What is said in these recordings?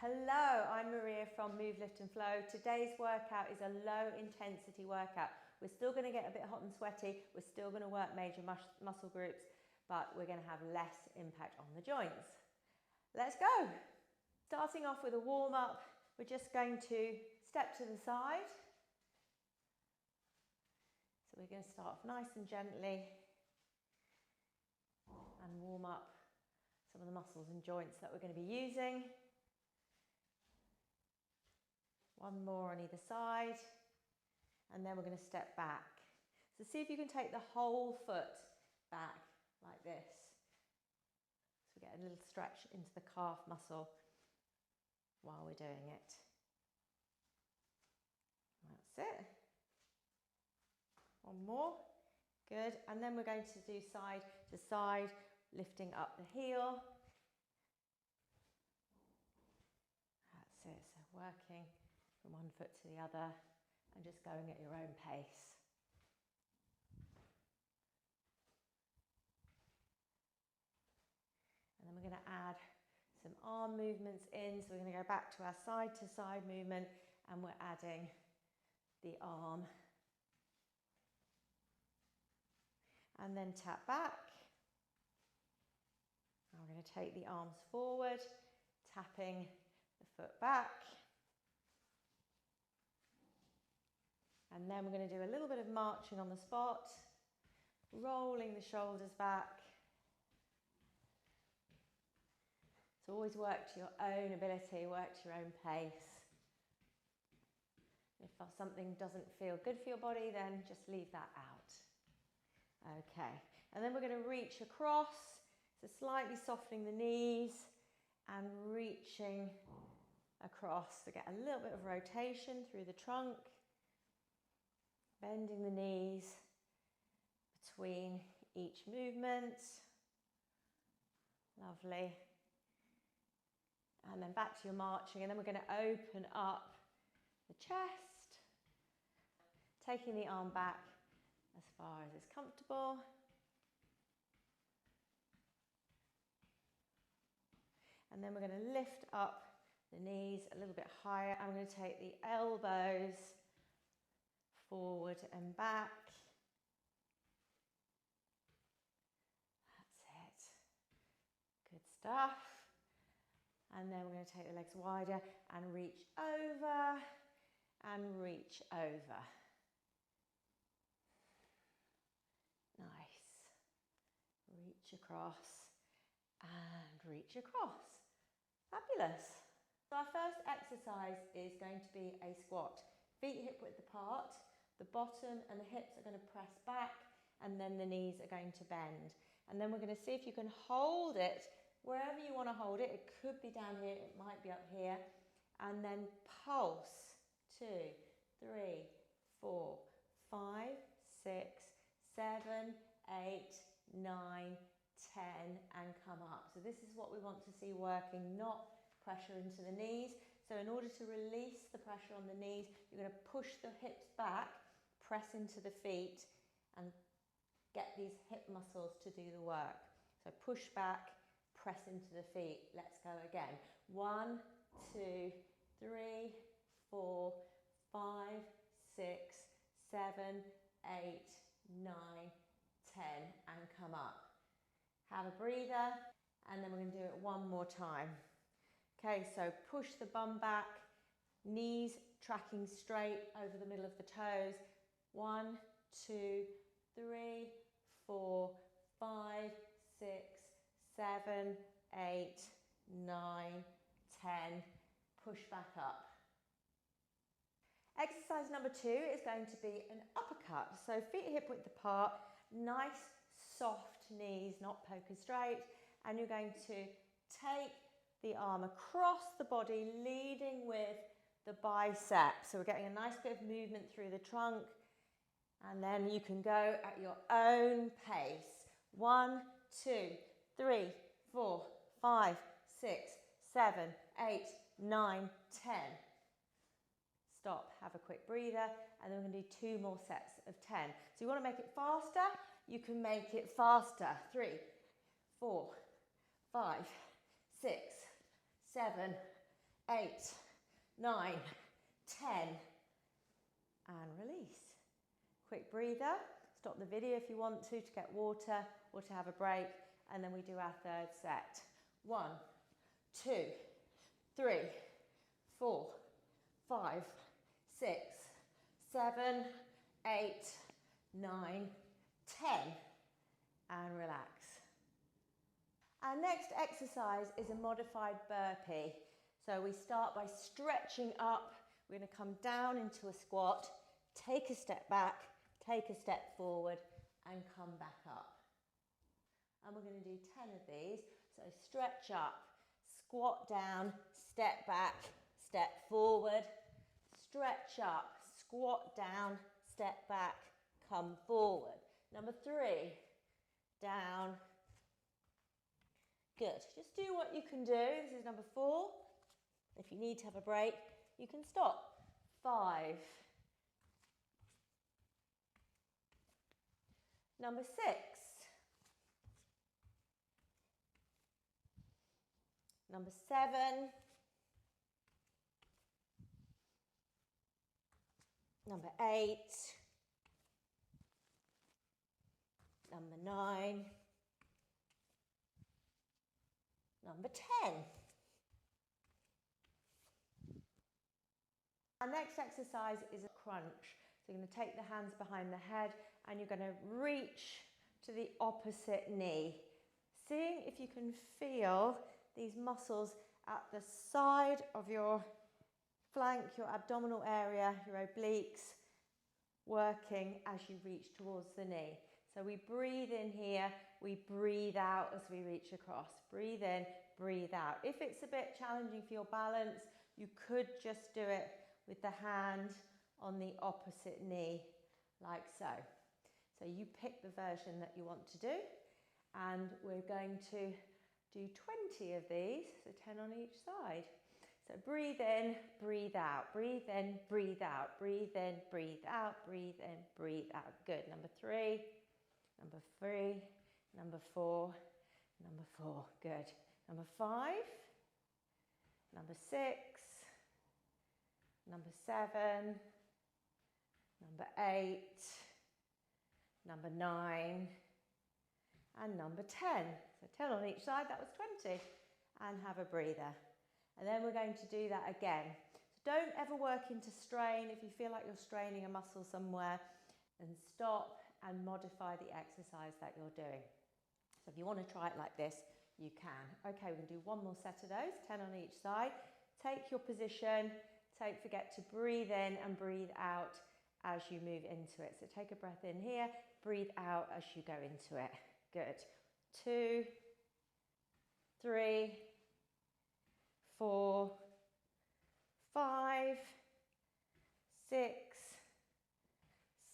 Hello, I'm Maria from Move, Lift and Flow. Today's workout is a low intensity workout. We're still going to get a bit hot and sweaty. We're still going to work major muscle groups, but we're going to have less impact on the joints. Let's go. Starting off with a warm up, we're just going to step to the side. So we're going to start off nice and gently and warm up some of the muscles and joints that we're going to be using. One more on either side, and then we're going to step back. So see if you can take the whole foot back like this. So we get a little stretch into the calf muscle while we're doing it. That's it. One more. Good. And then we're going to do side to side, lifting up the heel. That's it. So working from one foot to the other and just going at your own pace. And then we're going to add some arm movements in. So we're going to go back to our side to side movement and we're adding the arm. And then tap back. And we're going to take the arms forward, tapping the foot back. And then we're going to do a little bit of marching on the spot, rolling the shoulders back. So always work to your own ability, work to your own pace. If something doesn't feel good for your body, then just leave that out. Okay, and then we're going to reach across, so slightly softening the knees and reaching across to get a little bit of rotation through the trunk. Bending the knees between each movement. Lovely. And then back to your marching, and then we're going to open up the chest, taking the arm back as far as is comfortable. And then we're going to lift up the knees a little bit higher. I'm going to take the elbows forward and back. That's it. Good stuff. And then we're going to take the legs wider and reach over and reach over. Nice. Reach across and reach across. Fabulous. So our first exercise is going to be a squat. Feet hip width apart. The bottom and the hips are going to press back and then the knees are going to bend. And then we're going to see if you can hold it wherever you want to hold it. It could be down here, it might be up here. And then pulse. 2, 3, 4, 5, 6, 7, 8, 9, 10 and come up. So this is what we want to see working, not pressure into the knees. So in order to release the pressure on the knees, you're going to push the hips back, press into the feet and get these hip muscles to do the work. So push back, press into the feet. Let's go again. 1, 2, 3, 4, 5, 6, 7, 8, 9, 10 and come up. Have a breather and then we're going to do it one more time. Okay, so push the bum back, knees tracking straight over the middle of the toes. 1, 2, 3, 4, 5, 6, 7, 8, 9, 10. Push back up. Exercise number 2 is going to be an uppercut. So feet hip width apart, nice soft knees, not poker straight. And you're going to take the arm across the body, leading with the bicep. So we're getting a nice bit of movement through the trunk. And then you can go at your own pace. 1, 2, 3, 4, 5, 6, 7, 8, 9, 10. Stop, have a quick breather, and then we're going to do 2 more sets of 10. So you want to make it faster, you can make it faster. 3, 4, 5, 6, 7, 8, 9, 10, and release. Quick breather. Stop the video if you want to get water or to have a break, and then we do our third set. 1, 2, 3, 4, 5, 6, 7, 8, 9, 10, and relax. Our next exercise is a modified burpee. So we start by stretching up. We're going to come down into a squat, take a step back, take a step forward, and come back up. And we're going to do 10 of these. So stretch up, squat down, step back, step forward, stretch up, squat down, step back, come forward. Number 3, down. Good. Just do what you can do. This is number 4. If you need to have a break, you can stop. 5. Number 6. Number 7. Number 8. Number 9. Number 10. Our next exercise is a crunch. So you're going to take the hands behind the head and you're going to reach to the opposite knee. Seeing if you can feel these muscles at the side of your flank, your abdominal area, your obliques, working as you reach towards the knee. So we breathe in here, we breathe out as we reach across. Breathe in, breathe out. If it's a bit challenging for your balance, you could just do it with the hand on the opposite knee, like so. So you pick the version that you want to do, and we're going to do 20 of these, so 10 on each side. So breathe in, breathe out, breathe in, breathe out, breathe in, breathe out, breathe in, breathe out. Good. Number 3, number 3, number 4, number 4. Good. Number 5, number 6, number 7, number 8, number 9, and number 10. So 10 on each side, that was 20. And have a breather. And then we're going to do that again. So don't ever work into strain. If you feel like you're straining a muscle somewhere, then stop and modify the exercise that you're doing. So if you want to try it like this, you can. Okay, we're going to do one more set of those, 10 on each side. Take your position. Don't forget to breathe in and breathe out as you move into it. So take a breath in here, breathe out as you go into it. Good. 2, 3, 4, 5, 6,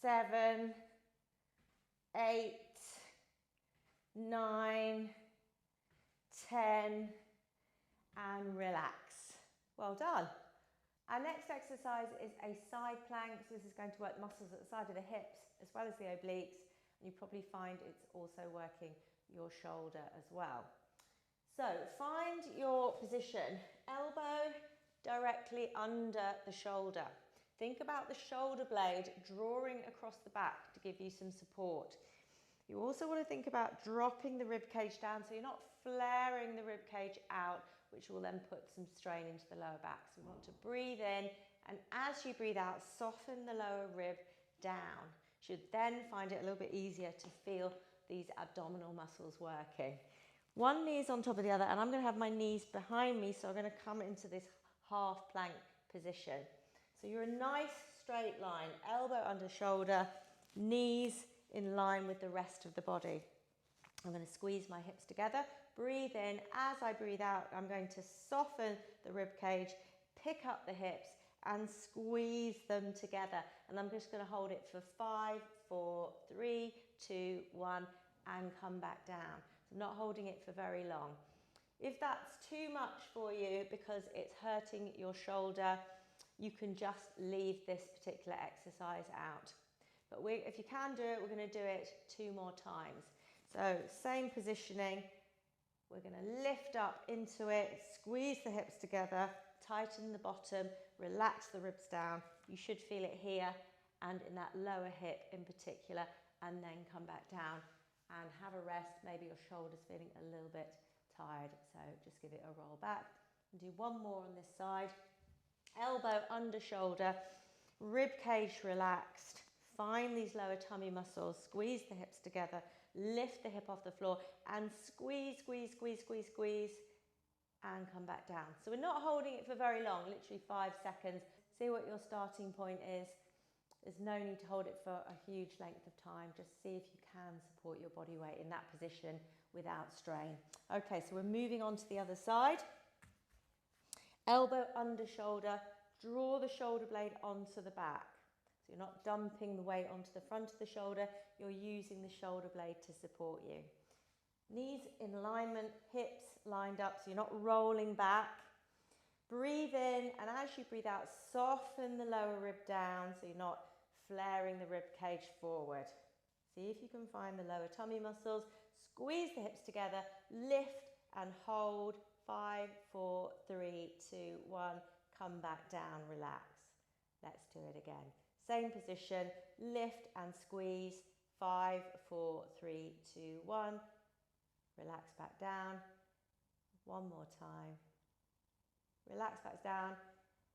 7, 8, 9, 10, and relax. Well done. Our next exercise is a side plank. So this is going to work muscles at the side of the hips as well as the obliques. And you probably find it's also working your shoulder as well. So find your position. Elbow directly under the shoulder. Think about the shoulder blade drawing across the back to give you some support. You also want to think about dropping the rib cage down so you're not flaring the rib cage out, which will then put some strain into the lower back. So we want to breathe in, and as you breathe out, soften the lower rib down. You should then find it a little bit easier to feel these abdominal muscles working. One knee is on top of the other, and I'm going to have my knees behind me, so I'm going to come into this half plank position. So you're a nice straight line, elbow under shoulder, knees in line with the rest of the body. I'm going to squeeze my hips together. Breathe in. As I breathe out, I'm going to soften the rib cage, pick up the hips and squeeze them together. And I'm just going to hold it for 5, 4, 3, 2, 1 and come back down. So I'm not holding it for very long. If that's too much for you because it's hurting your shoulder, you can just leave this particular exercise out. But if you can do it, we're going to do it 2 more times. So same positioning. We're going to lift up into it, squeeze the hips together, tighten the bottom, relax the ribs down. You should feel it here and in that lower hip in particular, and then come back down and have a rest. Maybe your shoulder's feeling a little bit tired, so just give it a roll back. And do one more on this side. Elbow under shoulder, rib cage relaxed. Find these lower tummy muscles, squeeze the hips together, lift the hip off the floor and squeeze, squeeze, squeeze, squeeze, squeeze, and come back down. So we're not holding it for very long, literally 5 seconds. See what your starting point is. There's no need to hold it for a huge length of time. Just see if you can support your body weight in that position without strain. Okay, so we're moving on to the other side. Elbow under shoulder, draw the shoulder blade onto the back. So you're not dumping the weight onto the front of the shoulder, you're using the shoulder blade to support you. Knees in alignment, hips lined up, so you're not rolling back. Breathe in, and as you breathe out, soften the lower rib down so you're not flaring the rib cage forward. See if you can find the lower tummy muscles. Squeeze the hips together, lift and hold. 5, 4, 3, 2, 1. Come back down, relax. Let's do it again. Same position, lift and squeeze. 5, 4, 3, 2, 1. Relax back down. One more time. Relax back down.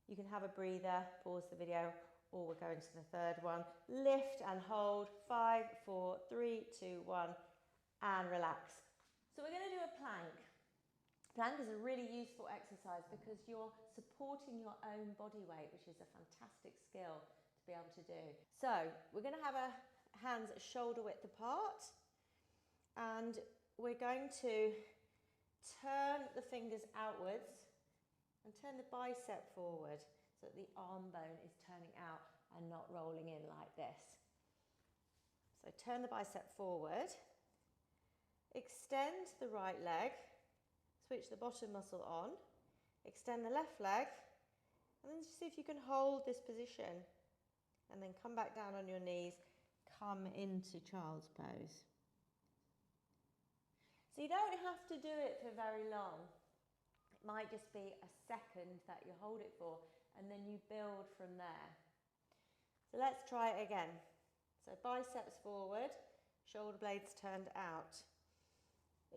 You can have a breather, pause the video, or we're going to the third one. Lift and hold. 5, 4, 3, 2, 1, and relax. So we're going to do a plank. Plank is a really useful exercise because you're supporting your own body weight, which is a fantastic skill to be able to do. So we're going to have our hands shoulder width apart, and we're going to turn the fingers outwards and turn the bicep forward so that the arm bone is turning out and not rolling in like this. So turn the bicep forward, extend the right leg, switch the bottom muscle on, extend the left leg, and then just see if you can hold this position and then come back down on your knees, come into child's pose. So you don't have to do it for very long. It might just be a second that you hold it for, and then you build from there. So let's try it again. So biceps forward, shoulder blades turned out.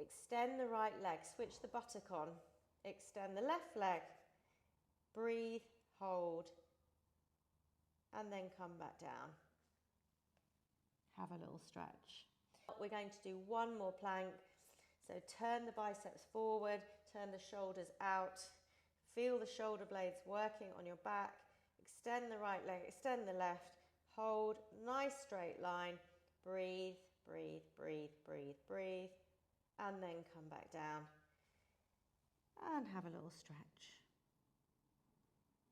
Extend the right leg, switch the buttock on. Extend the left leg. Breathe, hold, and then come back down. Have a little stretch. We're going to do one more plank. So turn the biceps forward, turn the shoulders out. Feel the shoulder blades working on your back. Extend the right leg, extend the left. Hold, nice straight line. Breathe, breathe, breathe, breathe, breathe. And then come back down and have a little stretch.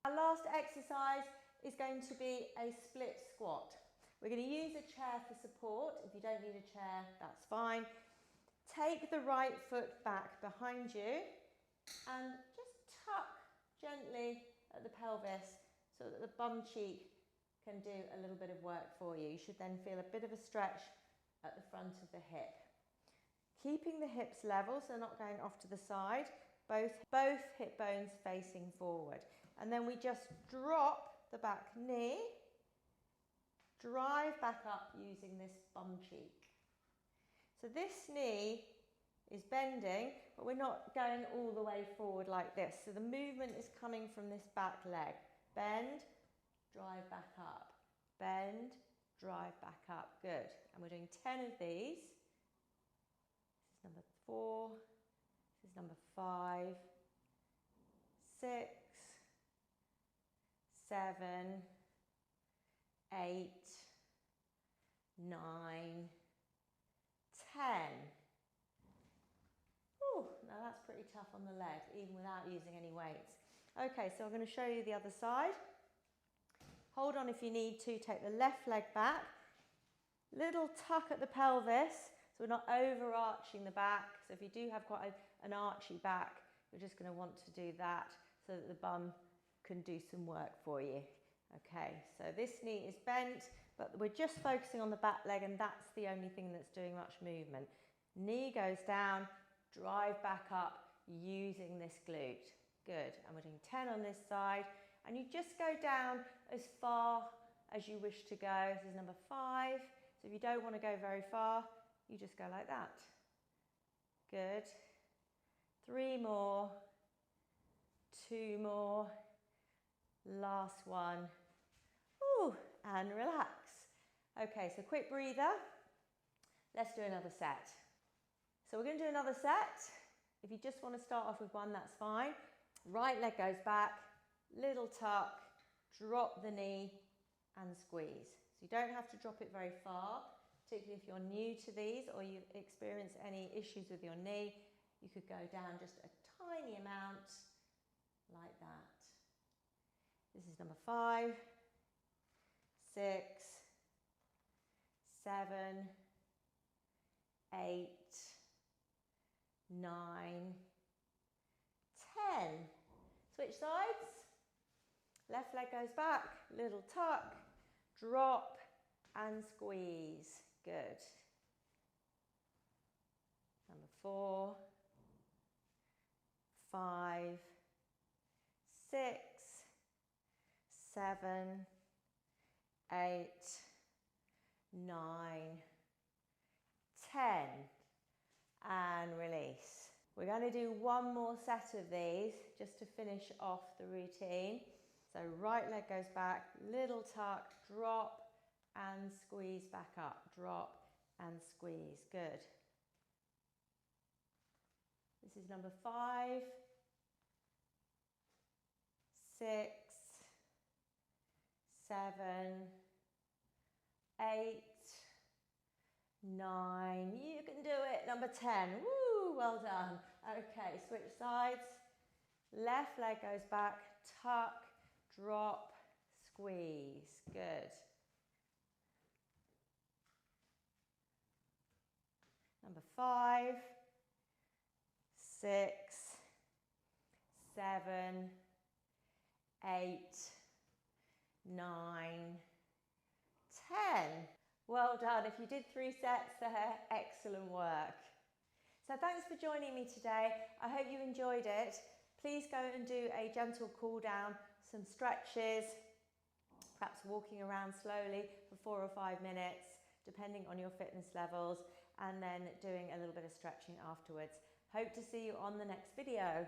Our last exercise is going to be a split squat. We're going to use a chair for support. If you don't need a chair, that's fine. Take the right foot back behind you and just tuck gently at the pelvis so that the bum cheek can do a little bit of work for you. You should then feel a bit of a stretch at the front of the hip. Keeping the hips level, so they're not going off to the side, both hip bones facing forward. And then we just drop the back knee, drive back up using this bum cheek. So this knee is bending, but we're not going all the way forward like this. So the movement is coming from this back leg. Bend, drive back up. Bend, drive back up. Good. And we're doing 10 of these. This is number 4. This is number 5, 6, 7, 8, 9, 10. Ooh, now that's pretty tough on the leg, even without using any weights. Okay, so I'm going to show you the other side. Hold on if you need to. Take the left leg back. Little tuck at the pelvis, so we're not overarching the back. So if you do have quite an archy back, you're just going to want to do that so that the bum can do some work for you. Okay, so this knee is bent, but we're just focusing on the back leg, and that's the only thing that's doing much movement. Knee goes down, drive back up using this glute. Good. And we're doing 10 on this side. And you just go down as far as you wish to go. This is number 5. So if you don't want to go very far, you just go like that. Good. 3 more. 2 more. Last one. Ooh, and relax. Okay, so quick breather. Let's do another set. So we're going to do another set. If you just want to start off with one, that's fine. Right leg goes back, little tuck, drop the knee and squeeze. So you don't have to drop it very far, particularly if you're new to these or you experience any issues with your knee. You could go down just a tiny amount like that. This is number 5, 6, 7, 8, 9, 10. Switch sides. Left leg goes back, little tuck, drop and squeeze. Good. Number 4, 5, 6, 7, 8, 9, 10. And release. We're going to do one more set of these just to finish off the routine. So right leg goes back, little tuck, drop and squeeze back up. Drop and squeeze. Good. This is number 5, 6, 7, 8, 9, you can do it. Number 10, woo, well done. Okay, switch sides. Left leg goes back, tuck, drop, squeeze. Good. Number 5, 6, 7, 8, 9, 10. Well done. If you did 3 sets there, excellent work. So thanks for joining me today. I hope you enjoyed it. Please go and do a gentle cool down, some stretches, perhaps walking around slowly for 4 or 5 minutes, depending on your fitness levels, and then doing a little bit of stretching afterwards. Hope to see you on the next video.